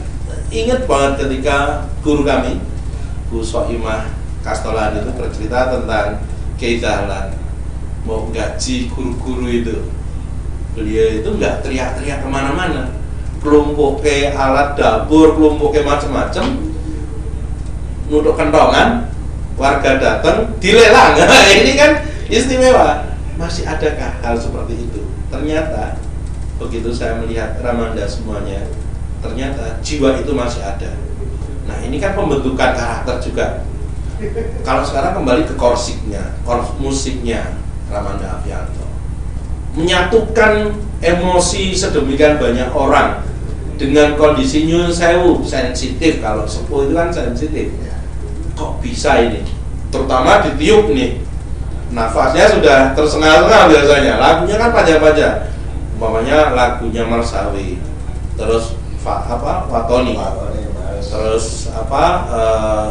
S1: banget ketika guru kami, Bu Soimah Kastolan itu bercerita tentang Kiai Dahlan mau gaji guru-guru itu. Beliau itu nggak teriak-teriak kemana-mana, kelompok ke alat dapur, kelompok ke macam-macam, nutup kentongan, warga datang dilelang. Ini kan istimewa. Masih adakah hal seperti itu? Ternyata begitu saya melihat Ramanda semuanya, ternyata jiwa itu masih ada. Nah ini kan pembentukan karakter juga. Kalau sekarang kembali ke musiknya Ramanda Afianto, menyatukan emosi sedemikian banyak orang dengan kondisi nyuwun sewu, sensitif. Kalau sepuh itu kan sensitif. Kok bisa ini? Terutama ditiup nih, nafasnya sudah tersengal-sengal biasanya. Lagunya kan panjang-panjang. Umpamanya lagunya Marsawi, terus Watoni, terus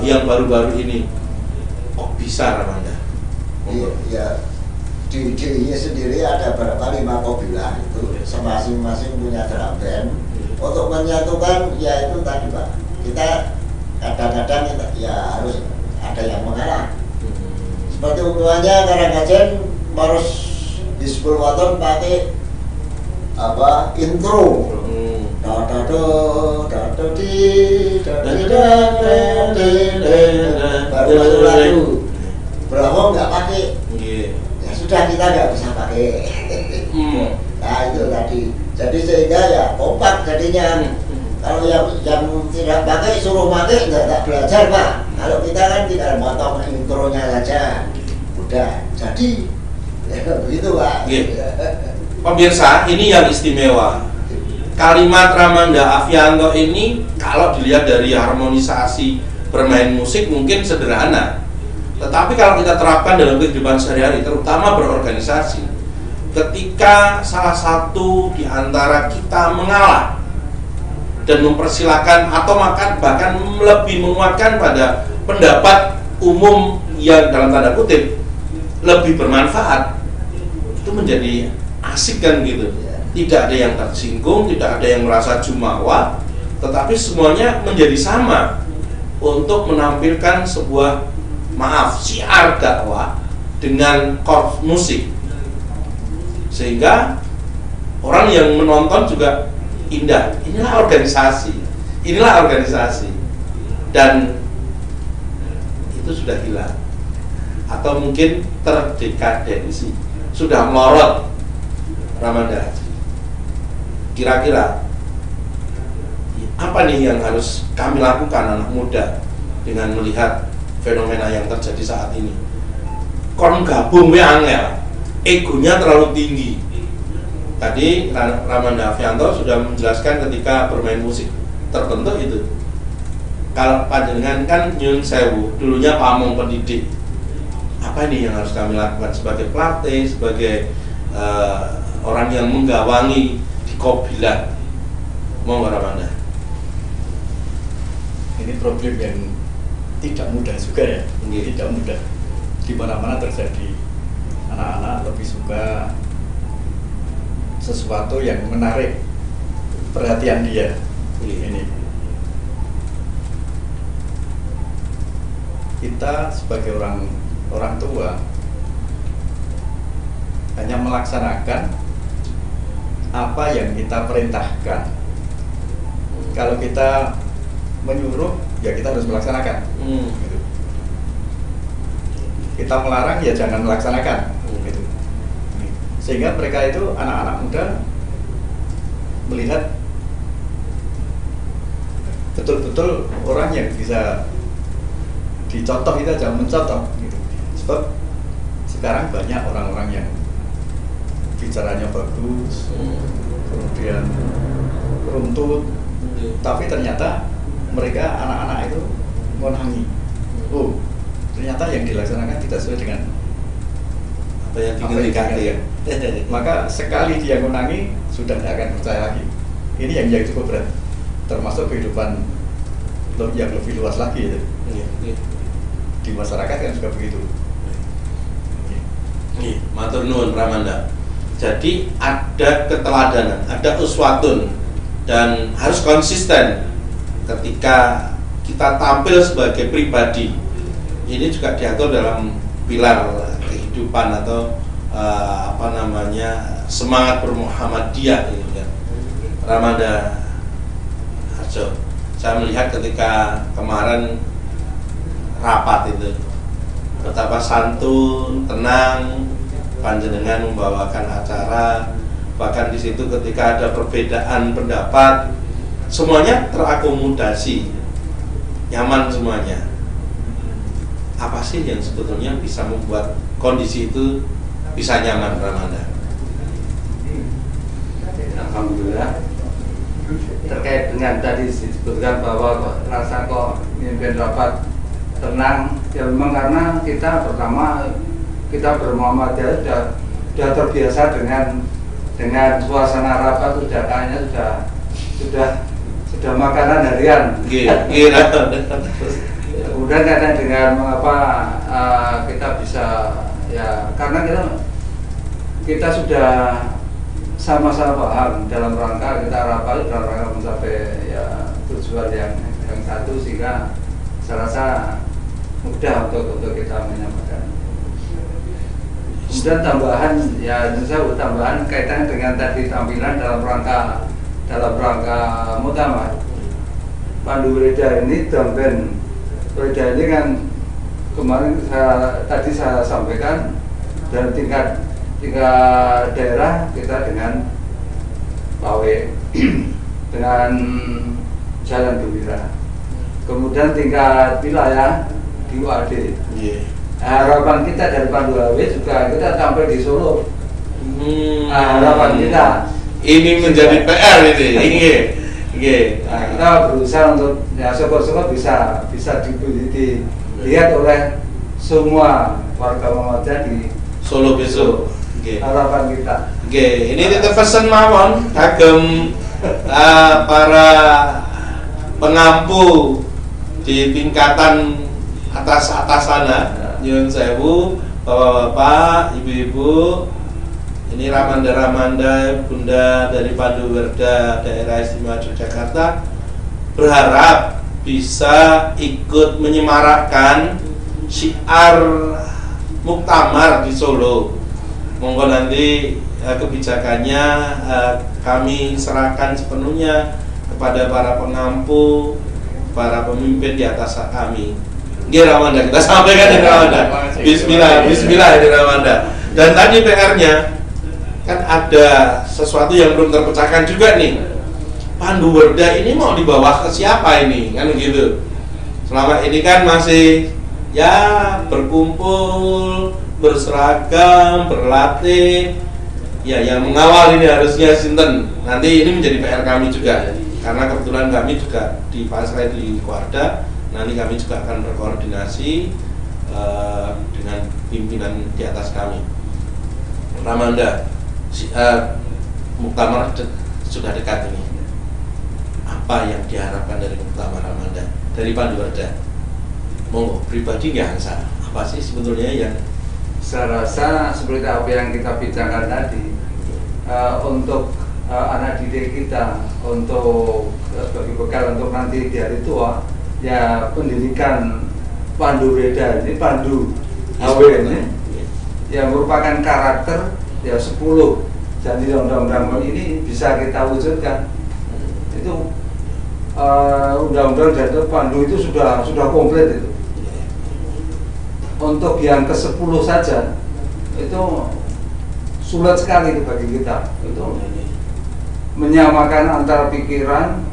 S1: yang baru-baru ini. Kok bisa Ramanda?
S4: Iya, di dirinya sendiri ada berapa 5 kopilah itu, masing-masing punya drum band. Untuk menyatukan ya itu tadi Pak, kita kadang-kadang ya harus ada yang mengalah. Seperti umpamanya Karangajen harus di 10 waton pakai intro. Baru masuk lagu. Brahmo nggak pakai. Ya sudah, kita nggak bisa pakai. Nah itu tadi. Jadi sehingga ya kompak jadinya. Kalau yang tidak pakai suruh pakai nggak belajar Pak. Kalau kita kan tinggal motong intronya saja, udah jadi. Begitu Pak.
S1: Pemirsa, ini yang istimewa. Kalimat Ramanda Afianto ini kalau dilihat dari harmonisasi bermain musik mungkin sederhana, tetapi kalau kita terapkan dalam kehidupan sehari-hari, terutama berorganisasi, ketika salah satu di antara kita mengalah dan mempersilahkan atau bahkan lebih menguatkan pada pendapat umum yang dalam tanda kutip lebih bermanfaat, itu menjadi asik kan gitu. Tidak ada yang tersinggung, tidak ada yang merasa jumawa, tetapi semuanya menjadi sama untuk menampilkan sebuah syiar dakwah dengan chord musik, sehingga orang yang menonton juga indah. Inilah organisasi, dan itu sudah hilang atau mungkin terdekadensi, sudah melorot. Ramadan, kira-kira apa nih yang harus kami lakukan anak muda dengan melihat fenomena yang terjadi saat ini? Kon gabung angel, egonya terlalu tinggi. Tadi Ramanda Afianto sudah menjelaskan ketika bermain musik terbentuk itu. Kalau panjenengan kan nyun sewu, dulunya pamong pendidik. Apa ini yang harus kami lakukan sebagai pelatih, sebagai orang yang menggawangi di Kobilah? Monggo Ramanda.
S3: Ini problem yang tidak mudah juga ya, tidak mudah. Di mana-mana terjadi. Anak-anak lebih suka sesuatu yang menarik perhatian dia. Ini kita sebagai orang tua hanya melaksanakan apa yang kita perintahkan. Kalau kita menyuruh, ya kita harus melaksanakan. Gitu. Kita melarang, ya jangan melaksanakan. Gitu. Sehingga mereka itu, anak-anak muda, melihat betul-betul orang yang bisa dicontoh, kita jangan mencontoh. Gitu. Sebab sekarang banyak orang-orang yang bicaranya bagus, kemudian runtut, tapi ternyata mereka anak-anak itu ngonangi. Oh, ternyata yang dilaksanakan tidak sesuai dengan
S1: apa yang diinginkan ya.
S3: Maka sekali dia ngonangi, sudah tidak akan percaya lagi. Ini yang cukup berat, termasuk kehidupan yang lebih luas lagi itu. Di masyarakat kan juga begitu.
S1: Matur nuwun Ramanda. Jadi ada keteladanan, ada uswatun, dan harus konsisten ketika kita tampil sebagai pribadi. Ini juga diatur dalam pilar kehidupan atau semangat bermuhammadiyah gitu kan. Ramanda Harjo, saya melihat ketika kemarin rapat itu betapa santun, tenang panjenengan membawakan acara. Bahkan di situ ketika ada perbedaan pendapat, semuanya terakomodasi, nyaman semuanya. Apa sih yang sebetulnya bisa membuat kondisi itu bisa nyaman, Ramanda?
S2: Alhamdulillah. Terkait dengan tadi disebutkan bahwa rasa kok mimpin rapat tenang, ya memang karena kita pertama kita bermuhammadiyah sudah terbiasa dengan suasana rapat, sudah kayaknya sudah makanan harian. Kemudian kadang dengan mengapa kita bisa ya karena kita sudah sama-sama paham dalam rangka kita rapat dalam rangka mencapai ya tujuan yang satu, sehingga saya rasa mudah untuk kita menyampaikan. Kemudian tambahan kaitan dengan tadi tampilan dalam rangka muktamar. Pandu Weda ini dampen Weda ini kan kemarin tadi saya sampaikan, dan tingkat daerah kita dengan PAWE dengan Jalan Gembira. Kemudian tingkat wilayah di UAD. Harapan kita dari Pandu Awe juga kita tampil di Solo. Harapan kita
S1: ini menjadi PR ini.
S2: Nah, kita berusaha untuk ya syukur-syukur bisa dilihat oleh semua warga Muhammadiyah di
S1: Solo besok.
S2: Harapan kita.
S1: Ini titip pesan mawon kagem para pengampu di tingkatan atas sana. Nyuwun sewu, bapak-bapak, ibu-ibu, Ini Ramanda-Ramanda Bunda dari Pandu Werda Daerah Istimewa Yogyakarta berharap bisa ikut menyemarakkan syiar muktamar di Solo. Monggo nanti kebijakannya kami serahkan sepenuhnya kepada para pengampu, para pemimpin di atas kami. Nggih Ramanda, kita sampaikan di Ramanda. Bismillah, bismillah di Ramanda. Dan tadi PR-nya kan ada sesuatu yang belum terpecahkan juga nih. Pandu Werda ini mau dibawa ke siapa ini? Kan gitu. Selama ini kan masih ya berkumpul, berseragam, berlatih. Ya yang mengawal ini harusnya sinten. Nanti ini menjadi PR kami juga. Karena kebetulan kami juga di Pasrai di Kuarda. Nanti kami juga akan berkoordinasi dengan pimpinan di atas kami. Ramanda, muktamar sudah dekat ini. Apa yang diharapkan dari muktamar Ramanda, dari Pandu Werda? Monggo pribadi nggak Hansa? Apa sih sebetulnya yang
S2: saya rasa seperti apa yang kita bincangkan tadi, untuk anak didik kita, untuk sebagai bekal untuk nanti di hari tua, ya pendidikan Pandu Werda ini, Pandu HW ini, yang merupakan karakter ya 10 janji undang-undang ini bisa kita wujudkan. Itu undang-undang dan Pandu itu sudah komplit itu. Untuk yang ke-10 saja itu sulit sekali itu bagi kita. Itu menyamakan antara pikiran,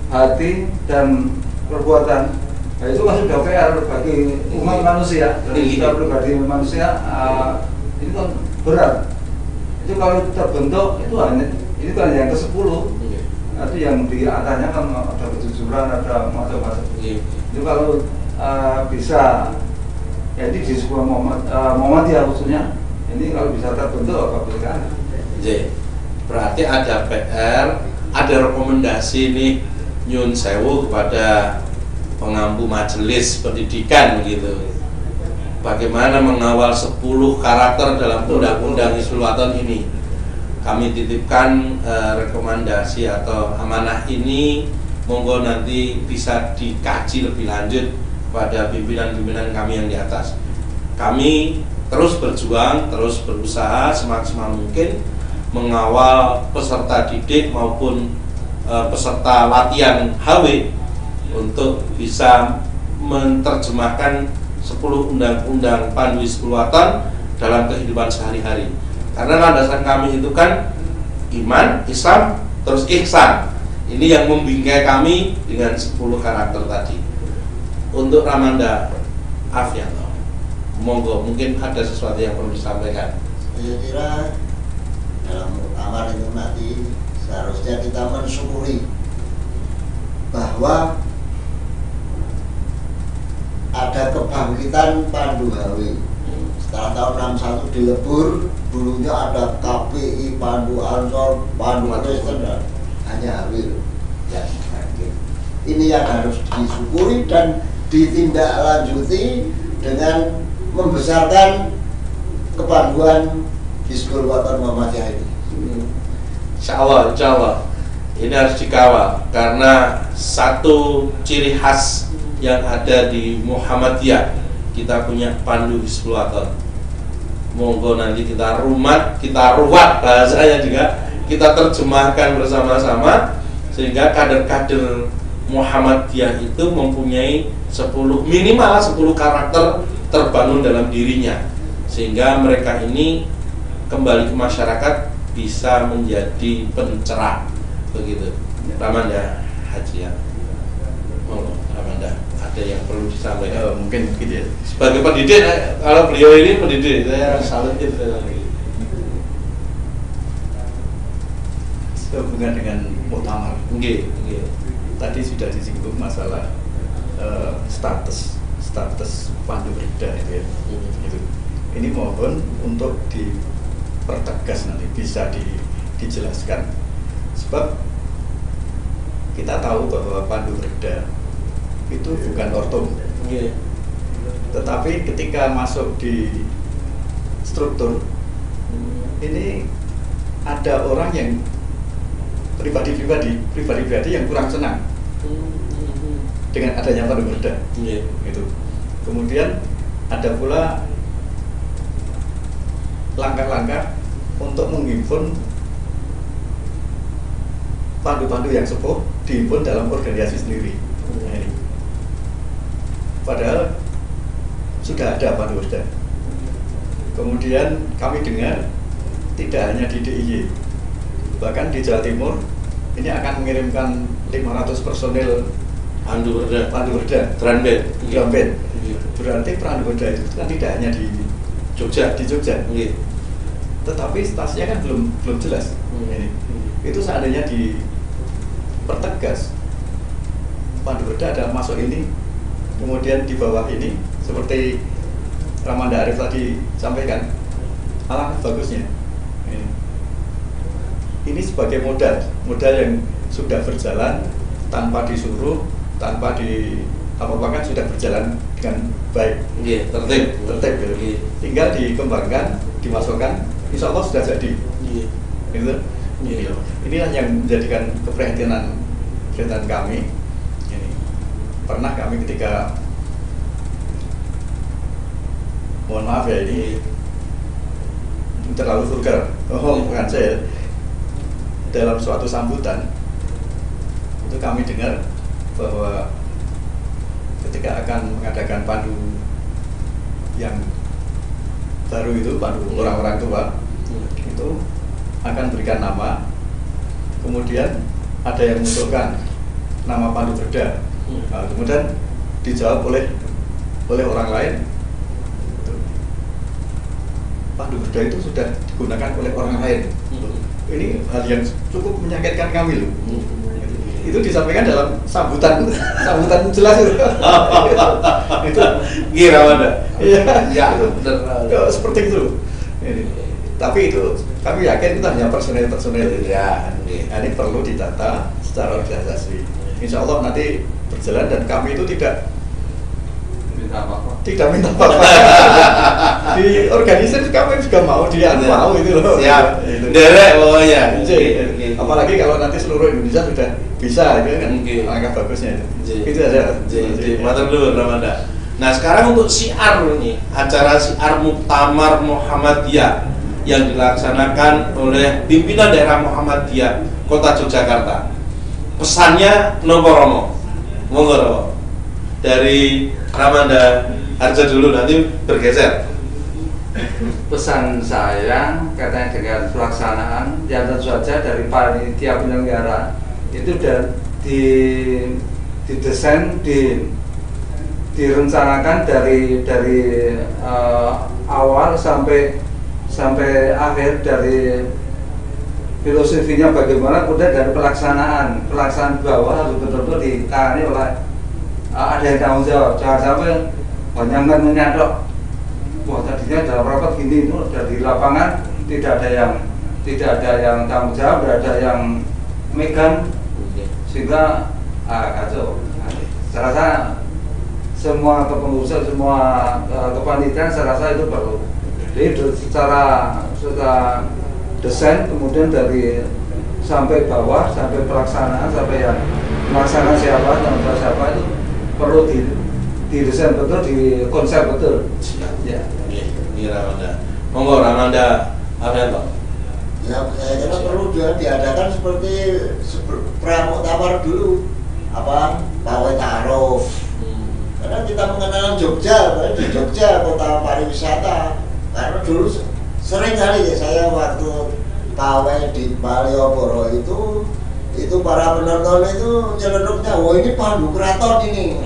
S2: hati dan perbuatan. Nah, itu kan sudah PR bagi umat manusia. Dari kita pribadi manusia ini kan berat. Itu kalau terbentuk itu kan yang ke-10. Itu yang di atasnya kan ada kejujuran, ada macam-macam. Itu kalau bisa jadi di sebuah Muhammadiyah khususnya ini kalau bisa terbentuk apa kan?
S1: Berarti ada PR, ada rekomendasi nih nyun sewu kepada pengampu majelis pendidikan begitu. Bagaimana mengawal 10 karakter dalam undang-undang Hizbul Wathan ini? Kami titipkan rekomendasi atau amanah ini, monggo nanti bisa dikaji lebih lanjut pada pimpinan-pimpinan kami yang di atas. Kami terus berjuang, terus berusaha semaksimal mungkin mengawal peserta didik maupun peserta latihan HW untuk bisa menerjemahkan 10 undang-undang Pandu Hizbul Wathan dalam kehidupan sehari-hari. Karena landasan kami itu kan iman, Islam, terus ihsan. Ini yang membingkai kami dengan 10 karakter tadi. Untuk Ramanda Afianto, monggo, mungkin ada sesuatu yang perlu disampaikan.
S4: Saya kira dalam muktamar itu nanti seharusnya kita mensyukuri bahwa ada kebangkitan Pandu HW. Setelah tahun 61 dilebur, dulunya ada KPI, Pandu Ansor, Pandu Kristen, hanya HW. Ya, ini yang harus disyukuri dan ditindaklanjuti dengan membesarkan kepanduan Hizbul Wathan Muhammadiyah ini.
S1: Insya Allah ini harus dikawal karena satu ciri khas yang ada di Muhammadiyah, kita punya Pandu Hizbul Wathan. Monggo nanti kita ruwat bahasanya juga, kita terjemahkan bersama-sama sehingga kader-kader Muhammadiyah itu mempunyai minimal 10 karakter terbangun dalam dirinya, sehingga mereka ini kembali ke masyarakat bisa menjadi pencerah begitu. Ramanda Haji ya, Ramanda, ada yang perlu disampaikan?
S3: Mungkin begitu ya.
S1: Sebagai pendidik, kalau beliau ini pendidik, saya salut itu.
S3: Sehubungan dengan muktamar. Tadi sudah disinggung masalah status Pandu Werda itu ya. Ini mohon untuk dipertegas nanti, bisa dijelaskan. Sebab kita tahu bahwa Pandu Werda itu bukan ortom. Tetapi ketika masuk di struktur ini ada orang yang pribadi yang kurang senang dengan adanya pandu berda. Itu. Kemudian ada pula langkah-langkah untuk menghimpun pandu-pandu yang sepuh, dihimpun dalam organisasi sendiri. Nah, ini. Padahal sudah ada pandu berda. Kemudian kami dengar tidak hanya di DIY, bahkan di Jawa Timur ini akan mengirimkan 500 personil
S1: Pandu berda,
S3: drum band.
S1: Iya.
S3: Berarti pandu berda itu kan tidak hanya di Jogja.
S1: Iya.
S3: Tetapi stasinya kan belum jelas. Ini. Itu seandainya dipertegas, pandu berda ada masuk ini, kemudian di bawah ini, seperti Ramanda Arif tadi sampaikan, alangkah bagusnya. Ini sebagai modal yang sudah berjalan tanpa disuruh, tanpa apa-apa, kan sudah berjalan dengan baik.
S1: Iya, tertib
S3: Gitu.
S1: Iya.
S3: Tinggal dikembangkan, dimasukkan, insya Allah sudah jadi.
S1: Iya.
S3: Gitu.
S1: Iya.
S3: Inilah yang menjadikan keprihatinan kami. Ini pernah kami ketika, mohon maaf ya, ini terlalu vulgar. Bukan saya. Dalam suatu sambutan itu kami dengar bahwa ketika akan mengadakan pandu yang baru itu, pandu orang-orang tua, itu akan berikan nama, kemudian ada yang mengusulkan nama pandu berda. Nah, kemudian dijawab oleh orang lain, pandu berda itu sudah digunakan oleh orang lain. Ini hal yang cukup menyakitkan kami loh. Itu disampaikan dalam sambutan jelas itu. Itu
S1: Kira ada.
S3: Iya,
S1: Ya,
S3: itu
S1: benar.
S3: seperti itu. Ini. Tapi itu kami yakin itu hanya personel.
S1: Ya,
S3: Nah, ini perlu ditata secara organisasi. Insya Allah nanti berjalan dan kami itu tidak minta apa-apa. Di organisasi kami juga mau, dia mau itu loh.
S1: Siap.
S3: Itu.
S1: Derek pokoknya.
S3: Apalagi kalau nanti seluruh Indonesia sudah bisa, itu kan langkah bagusnya itu. Itu aja.
S1: Matur dulu Ramanda. Nah, sekarang untuk syiar ini, acara syiar Muktamar Muhammadiyah yang dilaksanakan oleh pimpinan daerah Muhammadiyah Kota Yogyakarta. Pesannya nopo Romo? Monggo Romo. Dari Ramanda Harja dulu, nanti bergeser.
S2: Pesan saya katanya dengan pelaksanaan yang tentu saja dari panitia penyelenggara itu sudah didesain, direncanakan dari awal sampai akhir, dari filosofinya bagaimana, kemudian dari pelaksanaan bawah harus betul-betul ditangani oleh ada yang tanggung jawab. Jangan sampai banyak menyadok, wah tadinya dalam rapat gini, itu dari lapangan tidak ada yang tanggung jawab, tidak ada yang megang, sehingga kacau. Saya rasa semua kepengurusan, semua kepanitiaan, saya rasa itu perlu. Jadi secara desain, kemudian dari sampai bawah, sampai pelaksanaan, sampai yang melaksanakan siapa itu perlu didesain betul, di konsep betul.
S1: Ya, ini Ramanda. Monggo Ramanda Arianto.
S4: Ya, saya kira perlu juga diadakan seperti pramuktamar dulu, pawai ta'aruf. Karena kita mengenal Jogja, di Jogja kota pariwisata. Karena dulu sering kali ya saya waktu pawai di Malioboro itu para penonton itu nyelendupnya, wah ini pandu keraton ini.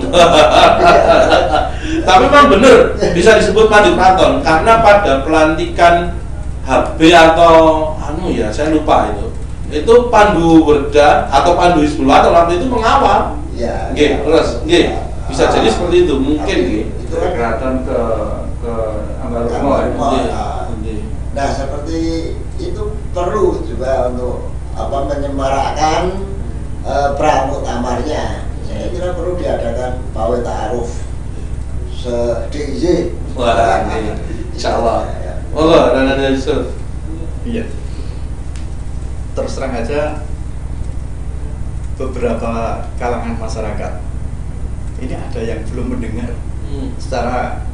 S1: Tapi memang benar bisa disebut pandu keraton karena pada pelantikan HB atau saya lupa itu pandu berda atau pandu Hizbullah atau waktu itu mengawal.
S4: Iya.
S1: Terus bisa jadi seperti itu mungkin.
S4: Itu kan
S2: keraton ke Ambarumo.
S4: Nah, seperti itu perlu juga untuk menyemarakkan pramuktamarnya. Saya kira perlu diadakan pawai ta'aruf se-DIY.
S1: Wah, insya Allah. Oh, Ramanda Yusuf.
S3: Iya. Terus terang aja, beberapa kalangan masyarakat ini ada yang belum mendengar secara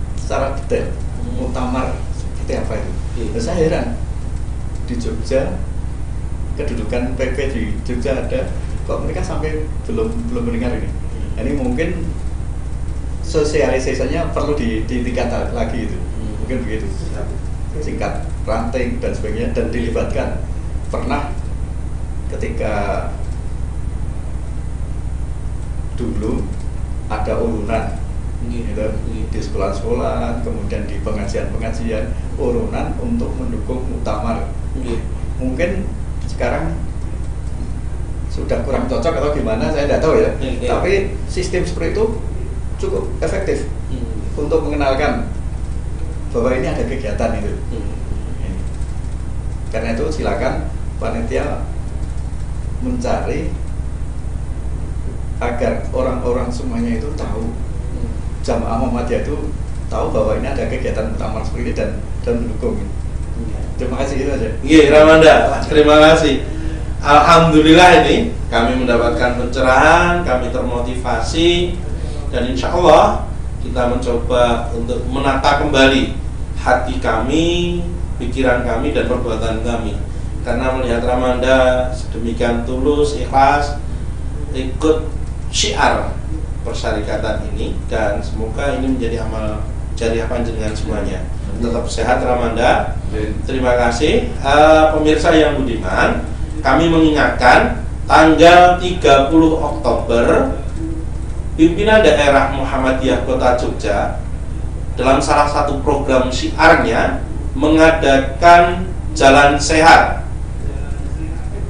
S3: detail muktamar seperti apa itu. Dan saya heran, di Jogja kedudukan PP di Jogja ada, kok mereka sampai belum mendengar ini. Ini mungkin sosialisasinya perlu ditingkatkan lagi itu, mungkin begitu. Singkat ranting dan sebagainya, dan dilibatkan. Pernah ketika dulu ada urunan gitu, di sekolah-sekolah, kemudian di pengajian-pengajian, urunan untuk mendukung muktamar. Mungkin sekarang sudah kurang cocok atau gimana, saya tidak tahu ya. Tapi sistem seperti itu cukup efektif untuk mengenalkan bahwa ini ada kegiatan itu. Karena itu silakan panitia mencari agar orang-orang semuanya itu tahu, jamaah Muhammadiyah itu tahu bahwa ini ada kegiatan muktamar seperti ini dan mendukung. Terima kasih, itu aja.
S1: Iya, Ramanda, terima kasih. Alhamdulillah ini kami mendapatkan pencerahan, kami termotivasi, dan insya Allah kita mencoba untuk menata kembali hati kami, pikiran kami, dan perbuatan kami. Karena melihat Ramanda sedemikian tulus, ikhlas, ikut syiar persyarikatan ini, dan semoga ini menjadi amal jariah panjenengan semuanya. Tetap sehat Ramanda. Terima kasih. Pemirsa yang budiman, kami mengingatkan tanggal 30 Oktober pimpinan daerah Muhammadiyah Kota Jogja dalam salah satu program syiarnya mengadakan jalan sehat.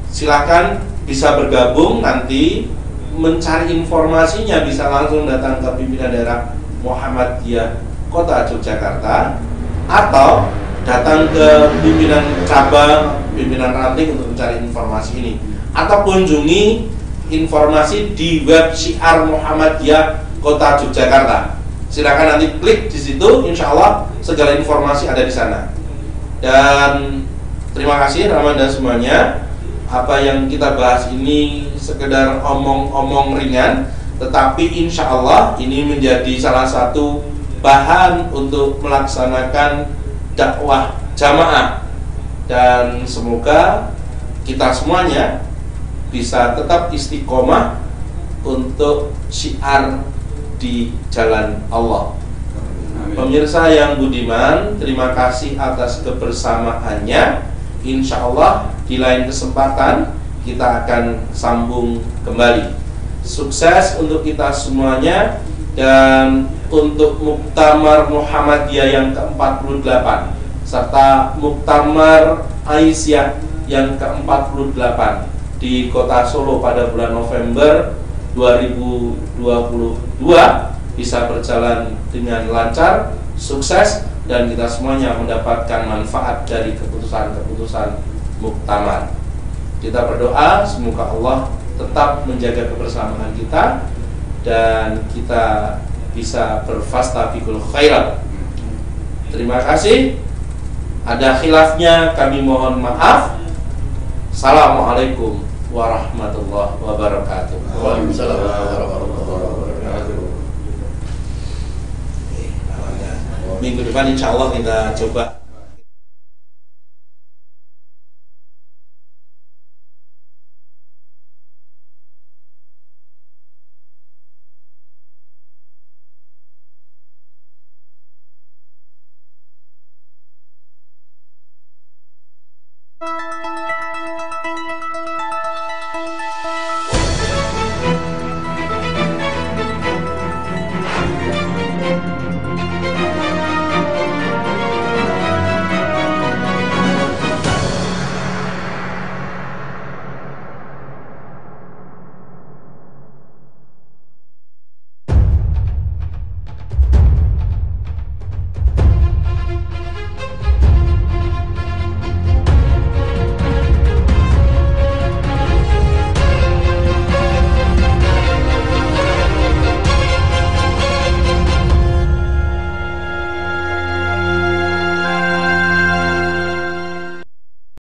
S1: Silakan bisa bergabung, nanti mencari informasinya bisa langsung datang ke pimpinan daerah Muhammadiyah Kota Yogyakarta atau datang ke pimpinan cabang, pimpinan ranting untuk mencari informasi ini, atau kunjungi informasi di web syiar Muhammadiyah Kota Yogyakarta. Silakan nanti klik di situ, insya Allah segala informasi ada di sana. Dan terima kasih Ramadan semuanya. Apa yang kita bahas ini sekedar omong-omong ringan, tetapi insya Allah ini menjadi salah satu bahan untuk melaksanakan dakwah jamaah, dan semoga kita semuanya bisa tetap istiqomah untuk syiar di jalan Allah. Pemirsa yang budiman, terima kasih atas kebersamaannya. Insya Allah di lain kesempatan kita akan sambung kembali. Sukses untuk kita semuanya, dan untuk Muktamar Muhammadiyah yang ke-48 serta Muktamar Aisyah yang ke-48 di Kota Solo pada bulan November 2022 bisa berjalan dengan lancar, sukses, dan kita semuanya mendapatkan manfaat dari keputusan-keputusan muktamar. Kita berdoa semoga Allah tetap menjaga kebersamaan kita dan kita bisa berfastabiqul khairat. Terima kasih. Ada khilafnya kami mohon maaf. Assalamualaikum warahmatullahi wabarakatuh.
S3: Waalaikumsalam warahmatullahi wabarakatuh.
S1: Minggu depan insya Allah kita coba